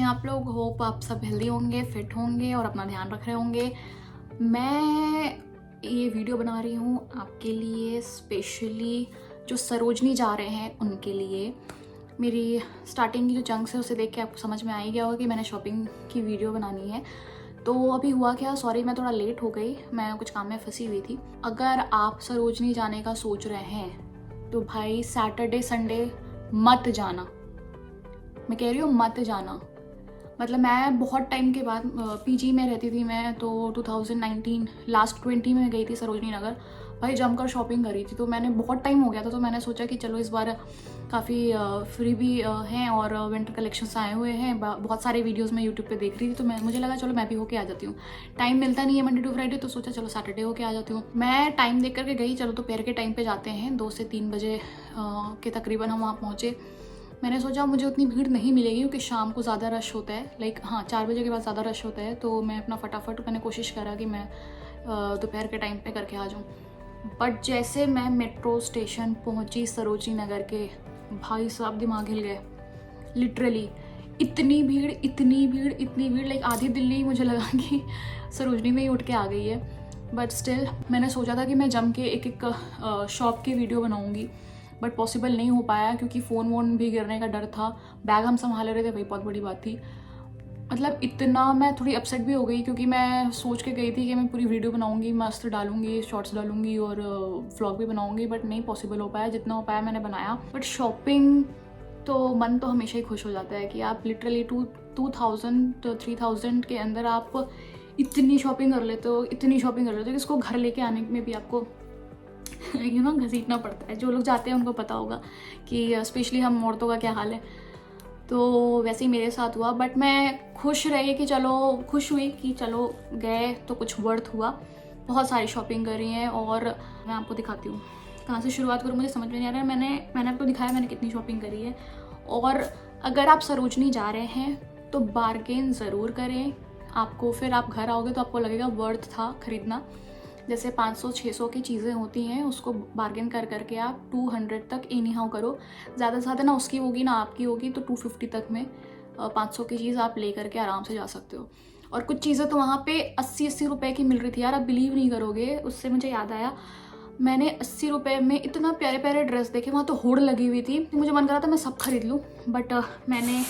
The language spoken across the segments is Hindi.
आप लोग? होप आप सब हेल्दी होंगे, फिट होंगे और अपना ध्यान रख रहे होंगे। मैं ये वीडियो बना रही हूँ आपके लिए, स्पेशली जो सरोजनी जा रहे हैं उनके लिए। मेरी स्टार्टिंग की जो चंक्स है उसे देख के आपको समझ में आ ही गया होगा कि मैंने शॉपिंग की वीडियो बनानी है। तो अभी हुआ क्या, सॉरी मैं थोड़ा लेट हो गई, मैं कुछ काम में फंसी हुई थी। अगर आप सरोजनी जाने का सोच रहे हैं तो भाई सैटरडे संडे मत जाना। मैं कह रही हूँ मत जाना। मतलब मैं बहुत टाइम के बाद पीजी में रहती थी मैं, तो 2019 लास्ट 20 में गई थी सरोजनी नगर। भाई जमकर शॉपिंग करी थी। तो मैंने बहुत टाइम हो गया था, तो मैंने सोचा कि चलो इस बार काफ़ी फ्री भी हैं और विंटर कलेक्शंस आए हुए हैं। बहुत सारे वीडियोस मैं यूट्यूब पे देख रही थी, तो मुझे लगा चलो मैं भी होके आ जाती हूँ। टाइम मिलता नहीं है मंडे टू फ्राइडे, तो सोचा चलो सैटरडे होके आ जाती हूँ। मैं टाइम देख करके गई, चलो दोपहर के टाइम पे जाते हैं, 2 से 3 बजे के तकरीबन हम वहाँ पहुँचे। मैंने सोचा मुझे उतनी भीड़ नहीं मिलेगी क्योंकि शाम को ज़्यादा रश होता है, लाइक हाँ 4 बजे के बाद ज़्यादा रश होता है। तो मैं अपना फटाफट मैंने कोशिश करा कि मैं दोपहर के टाइम पे करके आ जाऊँ। बट जैसे मैं मेट्रो स्टेशन पहुँची सरोजनी नगर के, भाई साहब दिमाग हिल गए लिटरली। इतनी भीड़ इतनी भीड़ इतनी भीड़, लाइक आधी दिल्ली मुझे लगा कि सरोजनी में ही उठ के आ गई है। बट स्टिल मैंने सोचा था कि मैं जम के एक एक शॉप की वीडियो बनाऊँगी, बट पॉसिबल नहीं हो पाया क्योंकि फ़ोन वोन भी गिरने का डर था। बैग हम संभाल रहे थे, वही बहुत बड़ी बात थी। मतलब इतना मैं थोड़ी अपसेट भी हो गई क्योंकि मैं सोच के गई थी कि मैं पूरी वीडियो बनाऊंगी, मस्त डालूंगी, शॉर्ट्स डालूंगी और व्लॉग भी बनाऊंगी, बट नहीं पॉसिबल हो पाया। जितना हो पाया मैंने बनाया। बट शॉपिंग तो मन तो हमेशा ही खुश हो जाता है कि आप लिटरली 2000 तो 3000 के अंदर आप इतनी शॉपिंग कर लेते हो, इतनी शॉपिंग कर लेते हो कि इसको घर लेके आने में भी आपको घसीटना पड़ता है। जो लोग जाते हैं उनको पता होगा कि स्पेशली हम औरतों का क्या हाल है। तो वैसे ही मेरे साथ हुआ, बट मैं खुश रही कि चलो, खुश हुई कि चलो गए तो कुछ वर्थ हुआ। बहुत सारी शॉपिंग करी है और मैं आपको दिखाती हूँ कहाँ से शुरुआत करूँ, मुझे समझ में नहीं आ रहा है। मैंने आपको दिखाया मैंने कितनी शॉपिंग करी है। और अगर आप सरोजनी जा रहे हैं तो बार्गेन ज़रूर करें। आपको फिर आप घर आओगे तो आपको लगेगा वर्थ था ख़रीदना। जैसे 500-600 की चीज़ें होती हैं, उसको बार्गेन कर करके आप 200 तक एनी हाउ करो। ज़्यादा से ज़्यादा ना उसकी होगी ना आपकी होगी, तो 250 तक में 500 की चीज़ आप ले करके आराम से जा सकते हो। और कुछ चीज़ें तो वहाँ पे 80-80 रुपये की मिल रही थी यार, आप बिलीव नहीं करोगे। उससे मुझे याद आया, मैंने 80 रुपये में इतना प्यारे प्यारे ड्रेस देखे, वहाँ तो होड़ लगी हुई थी। मुझे मन कर रहा था मैं सब खरीद लूँ, बट मैंने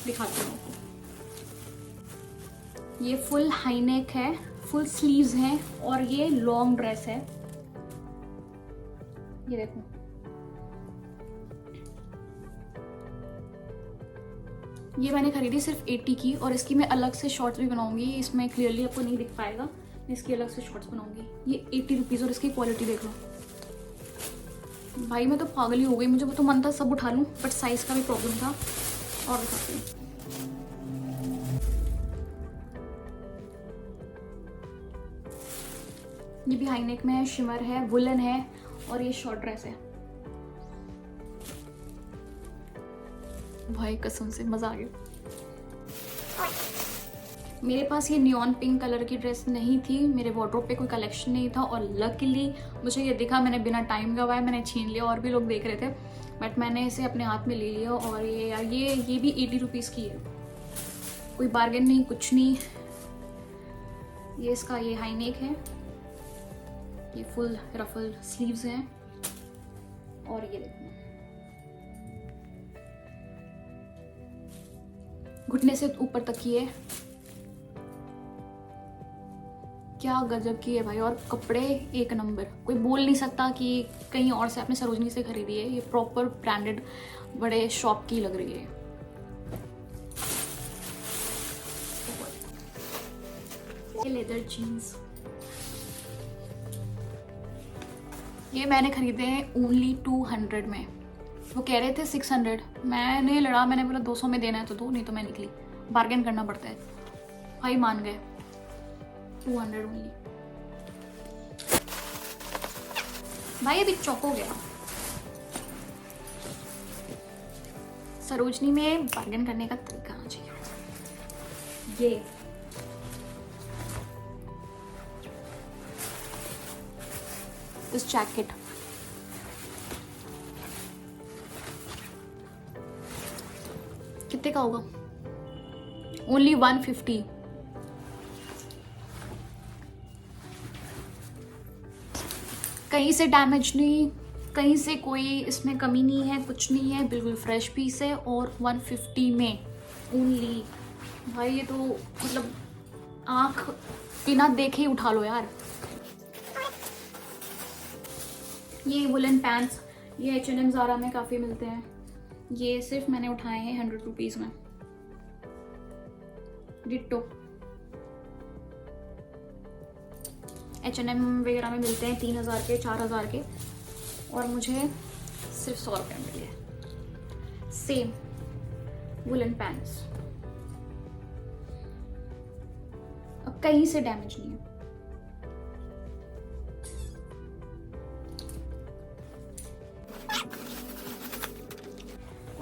दिखाती हूँ। ये फुल हाई नेक है, फुल स्लीव्स हैं और ये लॉन्ग ड्रेस है। ये देखो, ये मैंने खरीदी सिर्फ 80 की, और इसकी मैं अलग से शॉर्ट्स भी बनाऊंगी। इसमें क्लियरली आपको नहीं दिख पाएगा, मैं इसकी अलग से शॉर्ट्स बनाऊंगी। ये 80 रुपीज़ और इसकी क्वालिटी देख लो भाई, मैं तो पागल ही हो गई। मुझे तो मन था सब उठा लूँ, बट साइज़ का भी प्रॉब्लम था। और दिखाती हूँ, ये भी हाई नेक में है, शिमर है, वुलन है और ये शॉर्ट ड्रेस है। भाई कसम से मज़ा आ गया। मेरे पास ये नियॉन पिंक कलर की ड्रेस नहीं थी, मेरे वार्डरोब पे कोई कलेक्शन नहीं था, और लकीली मुझे ये दिखा, मैंने बिना टाइम गवाए मैंने छीन लिया। और भी लोग देख रहे थे, बट मैंने इसे अपने हाथ में ले लिया। और ये भी 80 रुपीज़ की है, कोई बार्गेन नहीं, कुछ नहीं। ये इसका ये हाई नेक है, ये फुल रफल स्लीव्स हैं, और ये देखो घुटने से ऊपर तक की है। क्या गजब की है भाई, और कपड़े एक नंबर, कोई बोल नहीं सकता कि कहीं और से आपने सरोजनी से खरीदी है। ये प्रॉपर ब्रांडेड बड़े शॉप की लग रही है। ये लेदर जीन्स, ये मैंने खरीदे हैं ओनली 200 में। वो कह रहे थे 600, मैंने लड़ा, मैंने बोला 200 में देना है तो दो, नहीं तो मैं निकली। बार्गेन करना पड़ता है भाई, मान गए। 200 ओनली। भाई अभी चौक हो गया। सरोजनी में बार्गेन करने का तरीका आना चाहिए। ये दिस जैकेट, कितने का होगा? ओनली 150। कहीं से डैमेज नहीं, कहीं से कोई इसमें कमी नहीं है, कुछ नहीं है, बिल्कुल फ्रेश पीस है और 150 में ओनली। भाई ये तो मतलब आँख बिना देखे ही उठा लो यार। ये वुलन पैंट्स, ये H&M ज़ारा में काफ़ी मिलते हैं। ये सिर्फ मैंने उठाए हैं 100 रुपीज़ में। डिट्टो H&M वगैरह में मिलते हैं 3000 के, 4000 के, और मुझे सिर्फ 100 रुपये में मिले। सेम वुलन पैंट्स, अब कहीं से डैमेज नहीं है।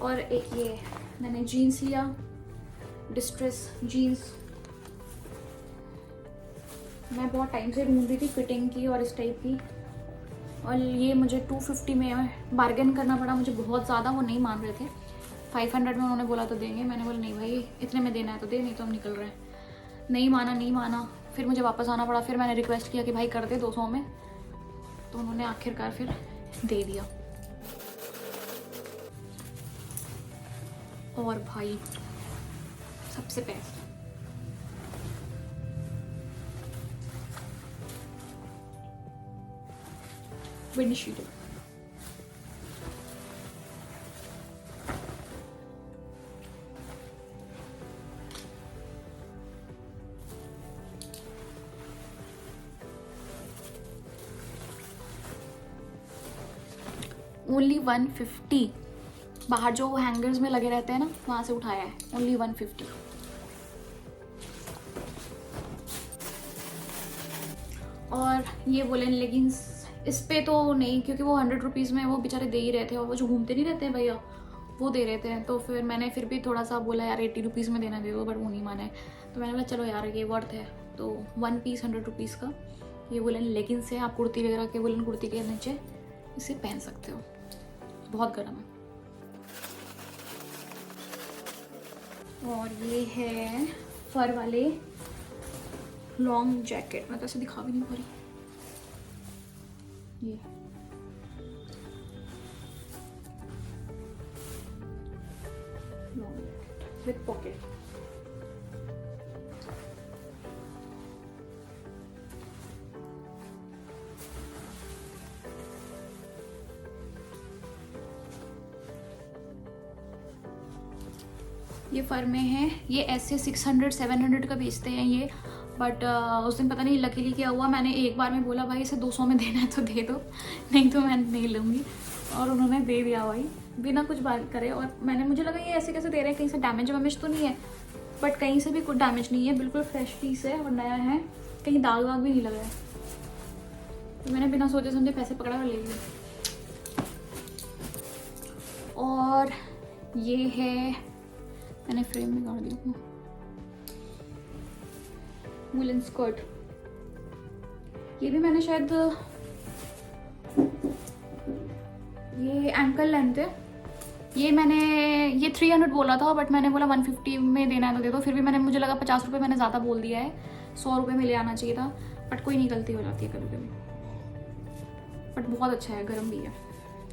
और एक ये मैंने जीन्स लिया, डिस्ट्रेस जीन्स। मैं बहुत टाइम से ढूंढ रही थी फिटिंग की और इस टाइप की, और ये मुझे 250 में बार्गेन करना पड़ा मुझे बहुत ज़्यादा। वो नहीं मान रहे थे। 500 में उन्होंने बोला तो देंगे, मैंने बोला नहीं भाई इतने में देना है तो दे, नहीं तो हम निकल रहे हैं। नहीं माना। फिर मुझे वापस आना पड़ा। फिर मैंने रिक्वेस्ट किया कि भाई कर दे 200 में, तो उन्होंने आखिरकार फिर दे दिया। और भाई सबसे बेस्ट विंड शीटर। ओनली 150। बाहर जो हैंगर्स में लगे रहते हैं ना, वहाँ से उठाया है। ओनली 150। और ये वुलन लेगिंग्स, इस पे तो नहीं, क्योंकि वो 100 रुपीज़ में वो बेचारे दे ही रहे थे, और वो जो घूमते नहीं रहते हैं भैया वो दे रहे थे। तो फिर मैंने फिर भी थोड़ा सा बोला यार 80 रुपीज़ में देना दे दो, बट वो नहीं माने। तो मैंने बोला चलो यार ये वर्थ है। तो 1 पीस 100 रुपीज़ का ये वुलन लेगिंग्स है। आप कुर्ती वगैरह के, वुलन कुर्ती के नीचे इसे पहन सकते हो। बहुत गर्म है। और ये है फर वाले लॉन्ग जैकेट। मैं तो ऐसे दिखा भी नहीं पा रही। ये लॉन्ग जैकेट विथ पॉकेट। ये फर में है। ये ऐसे 600-700 का बेचते हैं ये, बट उस दिन पता नहीं लकीली क्या हुआ, मैंने एक बार में बोला भाई इसे 200 में देना है तो दे दो, नहीं तो मैं नहीं लूँगी। और उन्होंने दे दिया भाई बिना कुछ बात करे। और मुझे लगा ये ऐसे कैसे दे रहे हैं, कहीं से डैमेज वैमेज तो नहीं है, बट कहीं से भी कुछ डैमेज नहीं है, बिल्कुल फ्रेश पीस है और नया है, कहीं दाग वाग भी नहीं लगा है। तो मैंने बिना सोचे समझे पैसे पकड़ा और ले लिए। और ये है, मैंने फ्रेम में गाड़ दिया, वुलन स्कर्ट। ये भी मैंने शायद, ये एंकल लेंथ है। ये 300 बोला था, बट मैंने बोला 150 में देना है तो दे दो। फिर भी मुझे लगा 50 रुपये मैंने ज़्यादा बोल दिया है, 100 रुपये में ले आना चाहिए था, बट कोई नहीं, गलती हो जाती है कभी कभी। बट बहुत अच्छा है, गर्म भी है,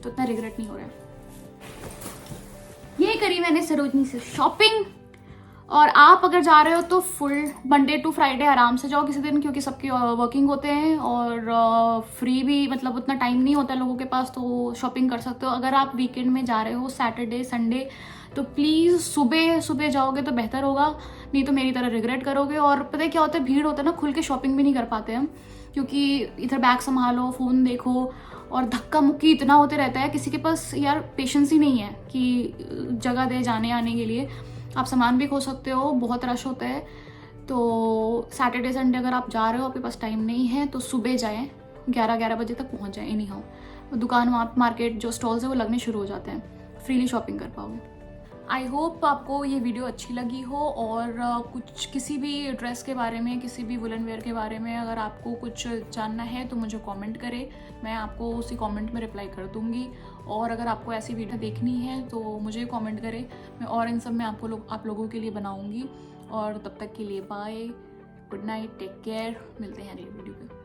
तो इतना रिग्रेट नहीं हो रहा है। ये करी मैंने सरोजनी से शॉपिंग। और आप अगर जा रहे हो तो फुल मंडे टू फ्राइडे आराम से जाओ किसी दिन, क्योंकि सबके वर्किंग होते हैं और फ्री भी, मतलब उतना टाइम नहीं होता लोगों के पास, तो शॉपिंग कर सकते हो। अगर आप वीकेंड में जा रहे हो, सैटरडे संडे, तो प्लीज़ सुबह जाओगे तो बेहतर होगा, नहीं तो मेरी तरह रिग्रेट करोगे। और पता है क्या होता है, भीड़ होता है ना, खुल के शॉपिंग भी नहीं कर पाते हम, क्योंकि इधर बैग संभालो, फ़ोन देखो, और धक्का मुक्की इतना होते रहता है, किसी के पास यार पेशेंस ही नहीं है कि जगह दे जाने आने के लिए। आप सामान भी खो सकते हो, बहुत रश होता है। तो सैटरडे संडे अगर आप जा रहे हो, आपके पास टाइम नहीं है, तो सुबह जाएं, 11 बजे तक पहुंच जाएं। एनी हाउ दुकान, वहाँ मार्केट जो स्टॉल्स है वो लगने शुरू हो जाते हैं, फ्रीली शॉपिंग कर पाओगे। आई होप आपको ये वीडियो अच्छी लगी हो, और कुछ किसी भी ड्रेस के बारे में, किसी भी वुलन वेयर के बारे में अगर आपको कुछ जानना है तो मुझे कमेंट करें, मैं आपको उसी कमेंट में रिप्लाई कर दूँगी। और अगर आपको ऐसी वीडियो देखनी है तो मुझे कमेंट करें, मैं और इन सब में आप लोगों के लिए बनाऊँगी। और तब तक के लिए bye, good night, take care, मिलते हैं अगली वीडियो पे।